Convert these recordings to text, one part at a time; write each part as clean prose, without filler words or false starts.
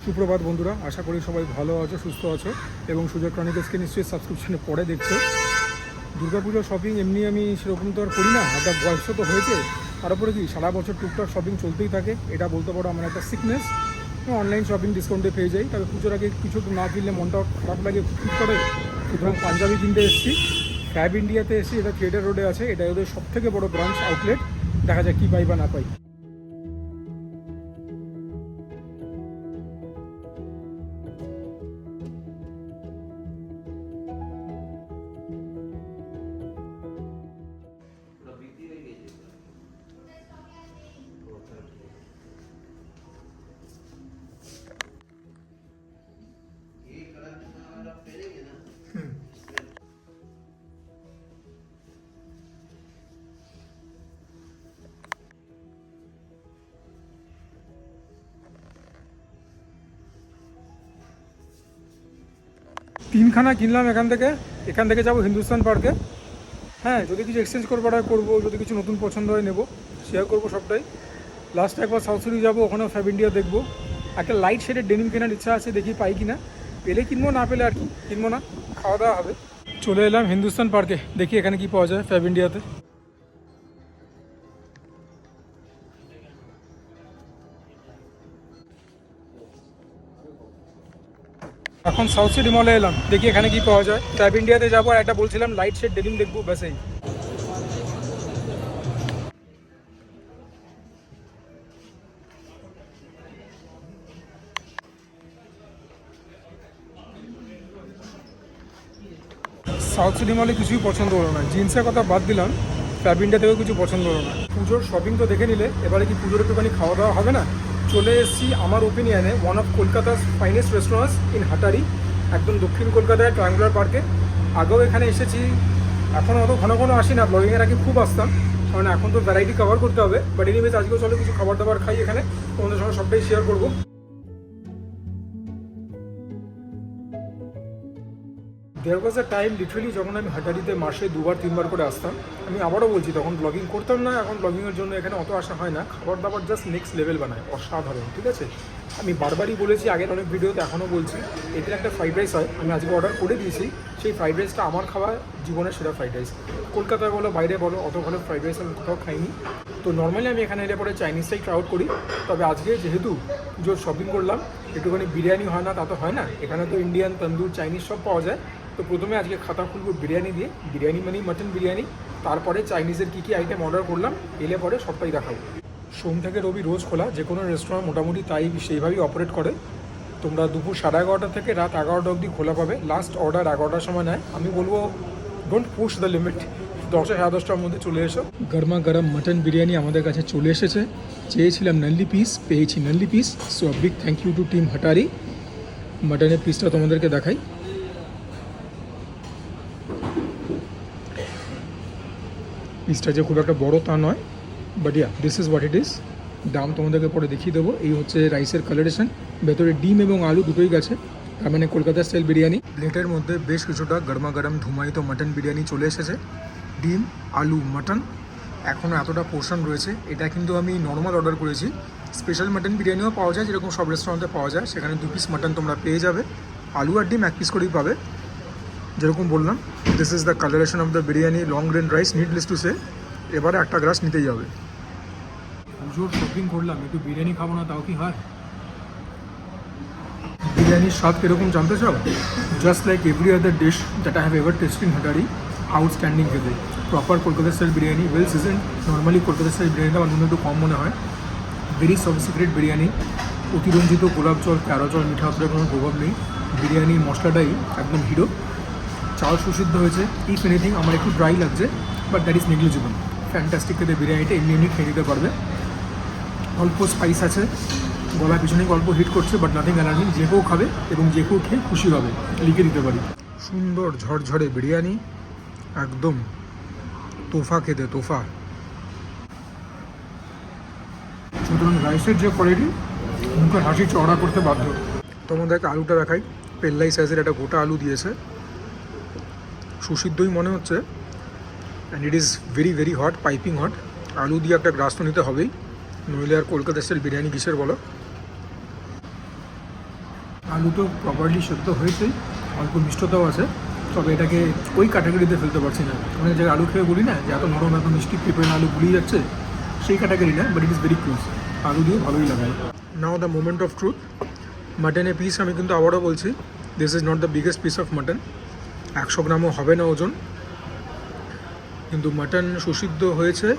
সুপ্রভাত বন্ধুরা, আশা করি সবাই ভালো আছো, সুস্থ আছো এবং সুজয় ক্রনিকলসকে নিশ্চয়ই সাবস্ক্রিপশনে পরে দেখছো। দুর্গাপুজোর শপিং এমনি আমি সেরকম তো আর করি না, একটা বয়সও তো হয়েছে। তারপরে কি সারা বছর টুকটাক শপিং চলতেই থাকে, এটা বলতে পারো আমার একটা সিকনেস। অনলাইন শপিং ডিসকাউন্টে পেয়ে যাই, তবে পুজোর আগে কিছু একটু না কিনলে মনটা খারাপ লাগে, ঠিক করে। সুতরাং পাঞ্জাবি কিনতে এসেছি, ফ্যাব ইন্ডিয়াতে এসেছি, এটা থিয়েটার রোডে আছে, এটা ওদের সবথেকে বড় ব্রাঞ্চ আউটলেট। দেখা যায় কী পাই বা না পাই। তিনখানা কিনলাম এখান থেকে যাবো হিন্দুস্তান পার্কে। হ্যাঁ, যদি কিছু এক্সচেঞ্জ করবার হয় করবো, যদি কিছু নতুন পছন্দ হয় নেবো, শেয়ার করবো সবটাই। লাস্ট একবার সাউথ সিটি যাবো, ওখানেও ফ্যাব ইন্ডিয়া দেখবো। একটা লাইট শেডের ডেনিম কেনার ইচ্ছা আছে, দেখি পাই কিনা। পেলে কিনবো, না পেলে আর কি কিনবো না, খাওয়া দাওয়া হবে। চলে এলাম হিন্দুস্তান পার্কে, দেখি এখানে কি পাওয়া যায় ফ্যাব ইন্ডিয়াতে। এখন সাউথ সিটি মলে এলাম, দেখি এখানে কি পাওয়া যায়। ফ্যাব ইন্ডিয়াতে যাবো, আর একটা বলছিলাম লাইট শেড ডেনিম দেখবো, ব্যাসেই। সাউথ সিটি মলে কিছুই পছন্দ হলো না, জিন্সের কথা বাদ দিলাম, ফ্যাব ইন্ডিয়া থেকেও কিছু পছন্দ হলো না। পুজোর শপিং তো দেখে নিলে, এবারে কি পুজোর একটুখানি খাওয়া দাওয়া হবে না? চলে এসেছি আমার ওপিনিয়নে ওয়ান অফ কলকাতার ফাইনেস্ট রেস্টুরেন্টস ইন হাটারি, একদম দক্ষিণ কলকাতায় ট্রায়াঙ্গুলার পার্কে। আগেও এখানে এসেছি, এখন অত ঘন ঘন আসি না, ব্লগিংয়ের আগে খুব আসতাম, কারণ এখন তো ভ্যারাইটি কভার করতে হবে। বাট এনিওয়েজ আজকেও চলো কিছু খাবার দাবার খাই এখানে, তোমাদের সঙ্গে সবটাই শেয়ার করবো। দেয়ার ওয়াজ আ টাইম লিটারেলি যখন আমি হাটারিতে মাসে 2-3 বার করে আসতাম। আমি আবারও বলছি, তখন ব্লগিং করতাম না, এখন ব্লগিংয়ের জন্য এখানে অত আসা হয় না। খাবার দাবার জাস্ট নেক্সট লেভেল বানায়, অসাধারণ, ঠিক আছে। আমি বারবারই বলেছি আগের অনেক ভিডিওতে, এখনও বলছি, এদের একটা ফ্রাইড রাইস হয়, আমি আজকে অর্ডার করে দিয়েছি। সেই ফ্রাইড রাইসটা আমার খাওয়া জীবনের সেরা ফ্রাইড রাইস। কলকাতায় বলো, বাইরে বলো, অত ভালো ফ্রাইড রাইস আমি কোথাও খাইনি। তো নর্মালি আমি এখানে এলে পরে চাইনিজটাই ট্রাই আউট করি। তবে আজকে যেহেতু পুজোর শপিং করলাম, একটুখানি বিরিয়ানি হয় না তা তো হয় না, এখানে তো ইন্ডিয়ান, তন্দুর, চাইনিজ সব পাওয়া যায়। তো প্রথমে আজকে খাতা খুলবো বিরিয়ানি দিয়ে, বিরিয়ানি মানেই মাটন বিরিয়ানি। তারপরে চাইনিজের কী কী আইটেম অর্ডার করলাম, এলে পরে সবটাই দেখাবো। সোম থেকে রবি রোজ খোলা, যে কোনো রেস্টুরেন্ট মোটামুটি তাই সেইভাবেই অপারেট করে। তোমরা দুপুর 11:30 থেকে রাত 11টা অবধি খোলা পাবে। লাস্ট অর্ডার 11টার সময় নেয়। আমি বলবো ডোন্ট পুশ দ্য লিমিট, 10-10:30টার মধ্যে চলে এসো। গরমা গরম মাটন বিরিয়ানি আমাদের কাছে চলে এসেছে। চেয়েছিলাম নাল্লি পিস, পেয়েছি nalli piece. So big thank you to team Hatari. মাটনের পিসটা তোমাদেরকে দেখাই। পিসটা যে খুব একটা বড় তা নয়, but yeah this is what it is. দাম তোমাদেরকে পরে দেখিয়ে দেবো। এই হচ্ছে রাইসের কালারেশন, ভেতরে ডিম এবং আলু দুটোই গেছে, তার মানে কলকাতা স্টাইল বিরিয়ানি। প্লেটের মধ্যে বেশ কিছুটা গরমা গরম ধুমায়িত মাটন বিরিয়ানি চলে এসেছে। ডিম, আলু, মাটন, এখনও এতটা পোর্শন রয়েছে। এটা কিন্তু আমি নর্মাল অর্ডার করেছি। স্পেশাল মাটন বিরিয়ানিও পাওয়া যায়, যেরকম সব রেস্টুরেন্টে পাওয়া যায়, সেখানে 2 পিস মাটন তোমরা পেয়ে যাবে। আলু আর ডিম 1 পিস করেই পাবে। যেরকম বললাম, this is the colouration of the biryani, long grain rice, needless to say. এবারে একটা গ্লাস নিতেই হবে। পুজোর শপিং করলাম, একটু বিরিয়ানি খাবো না তাও কি হয়? বিরিয়ানির স্বাদ কীরকম জানতে চাও? Just like every other dish that I have ever taste in Hatari, outstanding খেতে। Proper Kolkata style biryani, well season. Normally Kolkata style বিরিয়ানিটা আমার মনে একটু কম মনে হয়। ভেরি সফিস্টিকেটেড বিরিয়ানি, অতিরঞ্জিত গোলাপ জল, ক্যারো জল, মিঠা আতরের কোনো প্রভাব নেই। বিরিয়ানির মশলাটাই একদম হিরো। চাল সুসিদ্ধ হয়েছে। ইফ এনিথিং আমার একটু ড্রাই লাগছে, but that is negligible. Fantastic খেতে বিরিয়ানিটা, এমনি এমনি খেয়ে নিতে পারবে। অল্প স্পাইস আছে, গলার পিছনে অল্প হিট করছে, বাট নাথিং অ্যালার্মিং। যে কেউ খাবে এবং যে কেউ খেয়ে খুশি হবে, লিখে দিতে পারি। সুন্দর ঝরঝরে বিরিয়ানি, একদম তোফা খেতে, তোফা। সুতরাং রাইসের যে কোয়ালিটি, মুখের হাসি চড়া করতে বাধ্য। তোমাদেরকে আলুটা দেখাই, পেল্লাই সাইজের একটা গোটা আলু দিয়েছে, সুসিদ্ধই মনে হচ্ছে। And it is very very hot, piping hot. আলু দিয়ে একটা গ্রাস তো নিতে হবেই, নইলে আর কলকাতা স্টাইল বিরিয়ানি কিসের বলো। আলু তো প্রপারলি সেদ্ধ হয়েছে, অল্প মিষ্টতাও আছে, তবে এটাকে ওই ক্যাটাগরিতে ফেলতে পারছি না। অনেক জায়গায় আলু খেয়ে বলি না যে এত নরম এত মিষ্টি পেঁপে আলু গুলিয়ে যাচ্ছে, সেই ক্যাটাগরি না, but it is very close. আলু দিয়ে ভালোই লাগায়। নাও দ্য মোমেন্ট অফ ট্রুথ। মাটনের পিস আমি কিন্তু আবারও বলছি, this is not the biggest piece of mutton, 100 গ্রামও হবে না ওজন, কিন্তু মাটন সুসিদ্ধ হয়েছে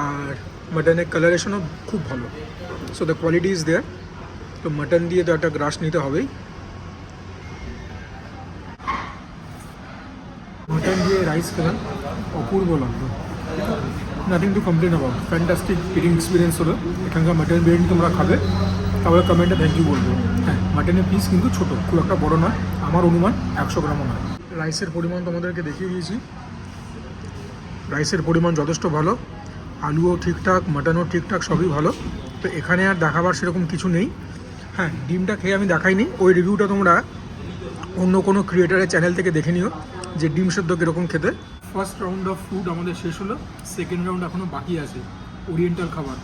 আর মাটনের কালারেশনও খুব ভালো। So the quality is there. তো মাটন দিয়ে তো একটা গ্রাস নিতে হবেই। মাটন দিয়ে রাইস খেলাম, অপূর্ব লাগলো, nothing to complain about, fantastic eating experience হলো। এখানকার মাটন বিরিয়ানি তোমরা খাবে তাহলে কমেন্টে থ্যাংক ইউ বলবো। হ্যাঁ, মাটনের পিস কিন্তু ছোটো, খুব একটা বড় নয়, আমার অনুমান 100 গ্রামও নয়। রাইসের পরিমাণ তোমাদেরকে দেখিয়ে দিয়েছি, রাইসের পরিমাণ যথেষ্ট ভালো, আলুও ঠিকঠাক, মাটনও ঠিকঠাক, সবই ভালো। তো এখানে আর দেখাবার সেরকম কিছু নেই। হ্যাঁ, ডিমটা খেয়ে আমি দেখাইনি, ওই রিভিউটা তোমরা অন্য কোনো ক্রিয়েটারের চ্যানেল থেকে দেখে নিও যে ডিম সেদ্ধ কীরকম খেতে। ফার্স্ট রাউন্ড অফ ফুড আমাদের শেষ হলো, সেকেন্ড রাউন্ড এখনও বাকি আছে, ওরিয়েন্টাল খাবার।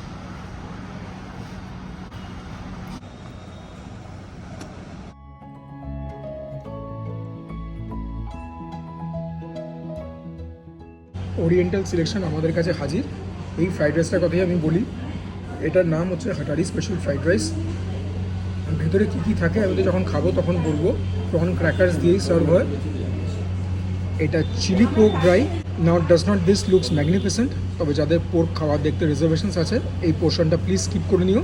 ওরিয়েন্টাল সিলেকশন আমাদের কাছে হাজির। এই ফ্রাইড রাইসটার কথাই আমি বলি, এটার নাম হচ্ছে হাটারি স্পেশাল ফ্রাইড রাইস। ভেতরে কী কী থাকে আমি তো যখন খাবো তখন বলবো। তখন ক্র্যাকার্স দিয়েই সার্ভ হয়। এটা chilli pork dry. Now does not this looks magnificent, তবে যাদের পোর্ক খাওয়ার দেখতে রিজার্ভেশনস আছে এই পোর্শনটা প্লিজ স্কিপ করে নিও।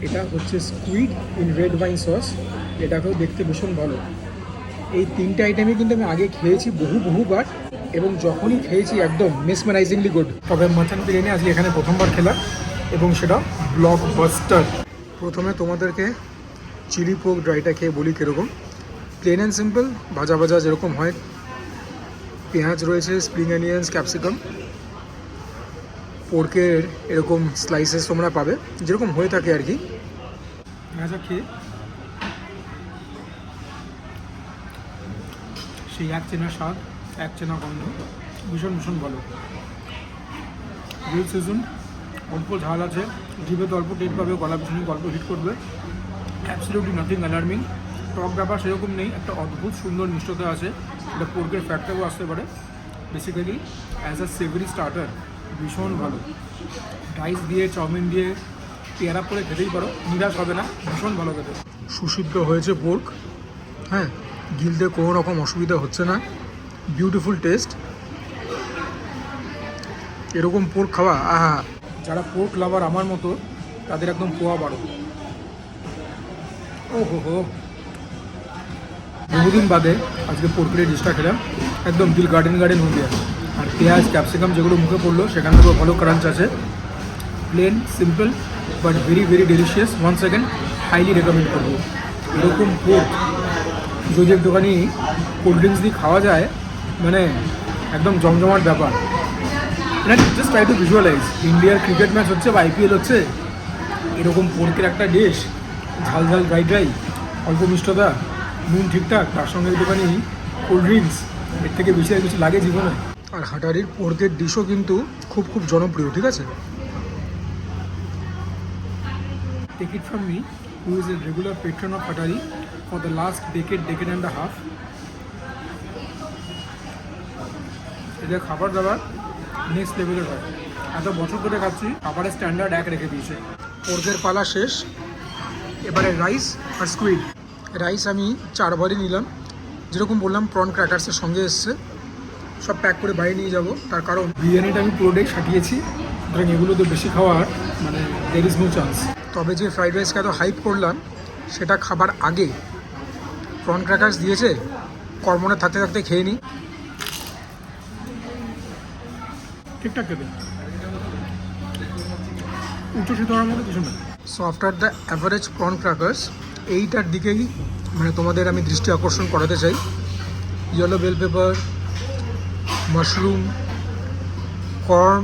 এটা হচ্ছে squid in red wine sauce, এটাকেও দেখতে ভীষণ ভালো। এই তিনটে আইটেমই কিন্তু আমি আগে খেয়েছি বহুবার, এবং যখনই খেয়েছি একদম মেসমারাইজিংলি গুড। তবে মাটন বিরিয়ানি আজকে এখানে প্রথমবার খেলাম, এবং সেটা ব্লকবাস্টার। প্রথমে তোমাদেরকে চিলি পোর্ক ড্রাইটা খেয়ে বলি কীরকম। প্লেন অ্যান্ড সিম্পল, ভাজা ভাজা যেরকম হয়, পেঁয়াজ রয়েছে, স্প্রিং অনিয়ন্স, ক্যাপসিকাম, পোর্কের এরকম স্লাইসেস তোমরা পাবে যেরকম হয়ে থাকে আর কি। ভাজা খেয়ে সেই এক চেনা স্বাদ, এক চেনা গন্ধ, ভীষণ ভীষণ ভালো। গ্রিল সিজন, অল্প ঝাল আছে, জিভে তো অল্প টেট পাবে, গলা পিছনে অল্প হিট করবে। Absolutely nothing alarming. টক ব্যাপার সেরকম নেই, একটা অদ্ভুত সুন্দর মিষ্টতা আছে, এটা পোর্কের ফ্যাক্টরও আসতে পারে। বেসিক্যালি অ্যাজ আ সেভারি স্টার্টার ভীষণ ভালো। রাইস দিয়ে, চাউমিন দিয়ে পেয়ারা করে খেতেই পারো, নিরাশ হবে না, ভীষণ ভালো খেতে। সুসিদ্ধ হয়েছে পোর্ক, হ্যাঁ, গিলতে কোনো রকম অসুবিধা হচ্ছে না, বিউটিফুল টেস্ট। এরকম পোর্ক খাওয়া, আহা, যারা পোর্ক লাভার আমার মতো তাদের একদম পোয়া বাড়ো। ও হো, বহুদিন বাদে আজকে পোর্কের ডিশটা খেলাম, একদম দিল গার্ডেন হয়ে গিয়া। আর পেঁয়াজ ক্যাপসিকাম যেগুলো মুখে পড়লো সেখানে তো ভালো ক্রাঞ্চ আছে। Plain simple but very very delicious. One second highly recommend করবো। এরকম পোর্ক যদি একটুখানি কোল্ড ড্রিঙ্কস দিয়ে খাওয়া যায়, মানে একদম জমজমাট ব্যাপার। মানে জাস্ট ট্রাই টু ভিজুয়ালাইজ, ইন্ডিয়ার ক্রিকেট ম্যাচ হচ্ছে বা IPL হচ্ছে, এরকম পোর্কের একটা ডিশ, ঝাল ঝাল ড্রাই, অল্প মিষ্টতা, নুন ঠিকঠাক, তার সঙ্গে একটুখানি কোল্ড ড্রিঙ্কস, এর থেকে বেশি আর কিছু লাগে জীবনে। আর হাটারির পোর্কের ডিশও কিন্তু খুব জনপ্রিয়, ঠিক আছে। Take it from me, who is a regular patron of Hatari for the last decade and the half. এদের খাবার দাবার নেক্সট লেভেলের হয়, এত বছর ধরে খাচ্ছি, খাবারের স্ট্যান্ডার্ড এক রেখে দিয়েছে। পোর্কের পালা শেষ, এবারে রাইস আর স্কুইড। রাইস আমি 4 বারই নিলাম, যেরকম বললাম প্রন ক্র্যাকার্সের সঙ্গে এসছে, সব প্যাক করে বাইরে নিয়ে যাব, তার কারণ বিরিয়ানিটা আমি পুরোটাই সাটিয়েছি, সুতরাং এগুলো তো বেশি খাওয়ার মানে দের ইজ নো চান্স। তবে যে ফ্রাইড রাইসকে এত হাইপ করলাম, সেটা খাবার আগে প্রন ক্র্যাকার্স দিয়েছে, কর্মনে থাকতে থাকতে খেয়ে নিই, ঠিকঠাক খেতে, উচ্চশিত হওয়ার মতো কিছু না। So after the average prawn crackers, এইটার দিকেই মানে তোমাদের আমি দৃষ্টি আকর্ষণ করাতে চাই। Yellow bell pepper, mushroom, corn,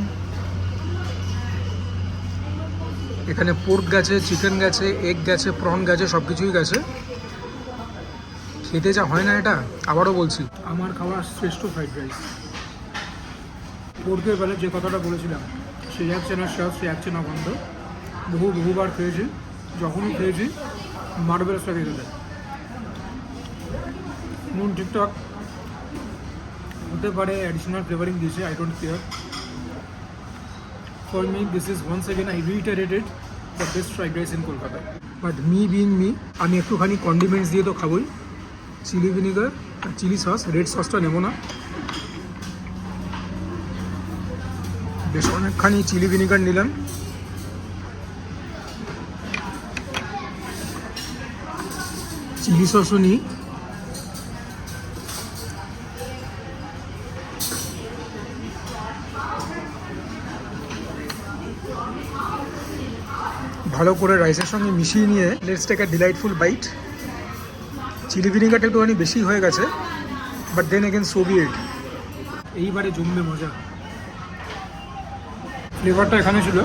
এখানে পোর্ক গেছে, চিকেন গেছে, এগ গেছে, প্রন গেছে, সব কিছুই গেছে। খেতে যা হয় না এটা, আবারও বলছি, আমার খাওয়া শ্রেষ্ঠ ফ্রাইড রাইস। পোর্কের বেলা যে কথাটা বলেছিলাম, সেই এক চেনা স্বাদ, সেই এক চেনা গন্ধ, বহুবার খেয়েছি, যখনই খেয়েছি মার্বেলসটা দিয়ে দেয়। নুন ঠিকঠাক হতে পারে, অ্যাডিশনাল ফ্লেভারিং দিয়েছে, I don't care. For me this is once again I reiterated the best fried rice in Kolkata. But me being me, আমি একটুখানি কন্ডিমেন্টস দিয়ে তো খাবোই। চিলি ভিনিগার আর চিলি সস, রেড সসটা নেবো না। বেশ অনেকখানি চিলি ভিনিগার নিলাম। চিলি সসও নিই। ভালো করে রাইসের সঙ্গে মিশিয়ে নিয়ে let's take a delightful bite. Chili ভিনিগারটা একটুখানি বেশি হয়ে গেছে, but then again so B ইট। এইবারে জমবে মজা। ফ্লেভারটা এখানে ছিল,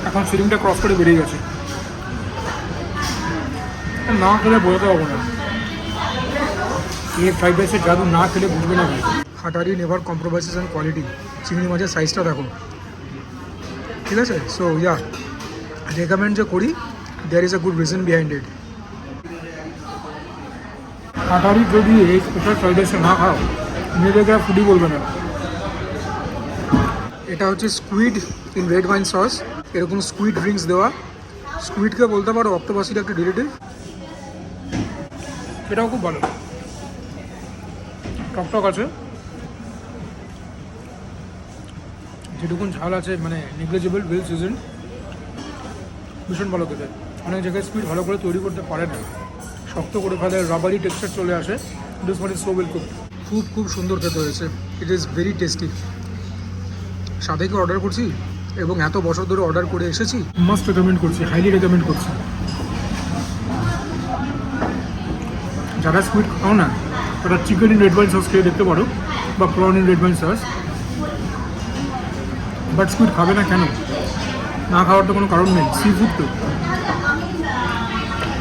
এখন সিলিংটা ক্রস করে বেরিয়ে গেছে। না খেলে বোঝাতে পারবো না, এই ফ্রাইড রাইসের জাদু না খেলে বুঝবে না ভাই। হাটারি নেভার কম্প্রোমাইজেস অন কোয়ালিটি। চিংড়ি মাছের সাইজটা দেখো, ঠিক আছে? সো ইয়া, রেকমেন্ড যে করি, there is a good reason behind it. Hatari যদি এই স্পেশাল ফ্রাইড রাইসে না খাও, নিজেদেরকে আর ফুডি বলবে না। এটা হচ্ছে squid in red wine sauce. এরকম স্কুইড ড্রিঙ্কস দেওয়া। স্কুইডকে বলতে পারো অক্টোপাসের একটা রিলেটিভ। এটাও খুব ভালো, টকটক আছে, যেটুকুন ঝাল আছে মানে নেগলিজেবল, ওয়েল সিজন, ভীষণ ভালো খেতে। অনেক জায়গায় স্কুইড ভালো করে তৈরি করতে পারে না, শক্ত করে ফেলে, রাবারি টেক্সচার চলে আসে। This one is so well cooked. খুব খুব সুন্দর খেতে হয়েছে। It is very tasty. সাথেকে অর্ডার করছি এবং এত বছর ধরে অর্ডার করে এসেছি, মাস্ট রেকমেন্ড করছি, হাইলি রেকমেন্ড করছি। যারা স্কুইড খাও না, তারা chicken in red wine sauce খেয়ে দেখতে পারো, বা prawn in red wine sauce. But squid খাবে না কেন? না খাওয়ার তো কোনো কারণ নেই, সি ফুড তো।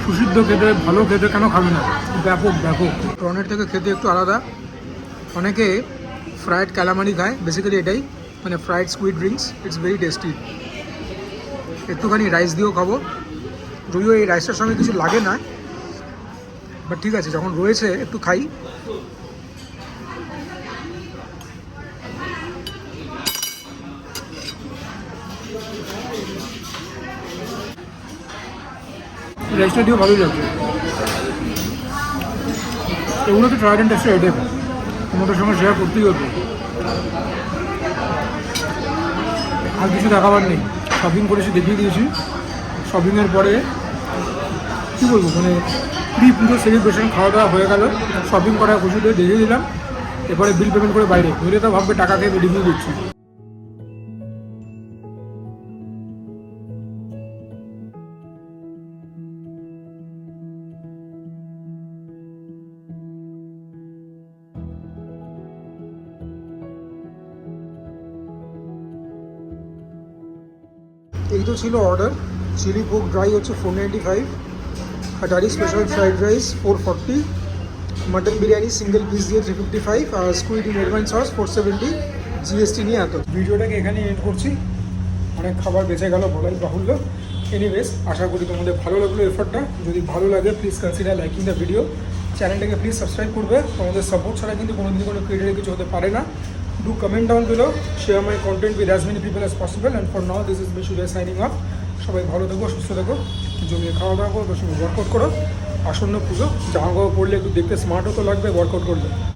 সুসিদ্ধ খেতে, ভালো খেতে কেন খাবে না? ব্যাপক ব্যাপক। প্রনের থেকে খেতে একটু আলাদা। অনেকে ফ্রাইড ক্যালামারি খায়, বেসিক্যালি এটাই, মানে fried squid drinks. It's very tasty. একটুখানি রাইস দিয়েও খাবো, যদিও এই রাইসটার সঙ্গে কিছু লাগে না, বাট ঠিক আছে, যখন রয়েছে একটু খাই। রাইসটা দিয়েও ভালোই লাগছে। এগুলো তো ট্রাইড অ্যান্ড টেস্টের আইটেম, তোমাদের সঙ্গে শেয়ার করতেই হতো। আর কিছু দেখাবার নেই, শপিং করেছি, দেখিয়ে দিয়েছি। শপিংয়ের পরে কী বলবো, মানে পুরো সেলিব্রেশন, খাওয়া দাওয়া হয়ে গেল, শপিং করা খুশিতে দেখিয়ে দিলাম। এরপরে বিল পেমেন্ট করে বাইরে ধরে তো ভাববে টাকা খেয়ে রিভিউ দিচ্ছি। এই তো ছিল অর্ডার। চিলি পোক ড্রাই হচ্ছে 495, Hatari special fried rice 440, mutton biryani single piece দিয়ে 355, আর squid in red wine sauce 470, GST নিয়ে এত। ভিডিওটাকে এখানে এন্ড করছি, অনেক খাবার বেঁচে গেল বলাই বাহুল্য। এনিওয়েজ, আশা করি তোমাদের ভালো লাগলো এফর্টটা। যদি ভালো লাগে please consider liking the video. চ্যানেলটাকে প্লিজ সাবস্ক্রাইব করবে, তোমাদের সাপোর্ট ছাড়া কিন্তু কোনোদিন কোনো ক্রিয়েটারে কিছু হতে পারে না। Do comment down below, share my content with as many people as possible, and for now this is Mishuja signing off. সবাই ভালো থেকো, সুস্থ থেকো, জমিয়ে খাওয়া দাওয়া করো, ওয়ার্কআউট করো। আসন্ন পুজো, জামা কাপড় পরলে একটু দেখতে স্মার্টও তো লাগবে ওয়ার্কআউট করলে।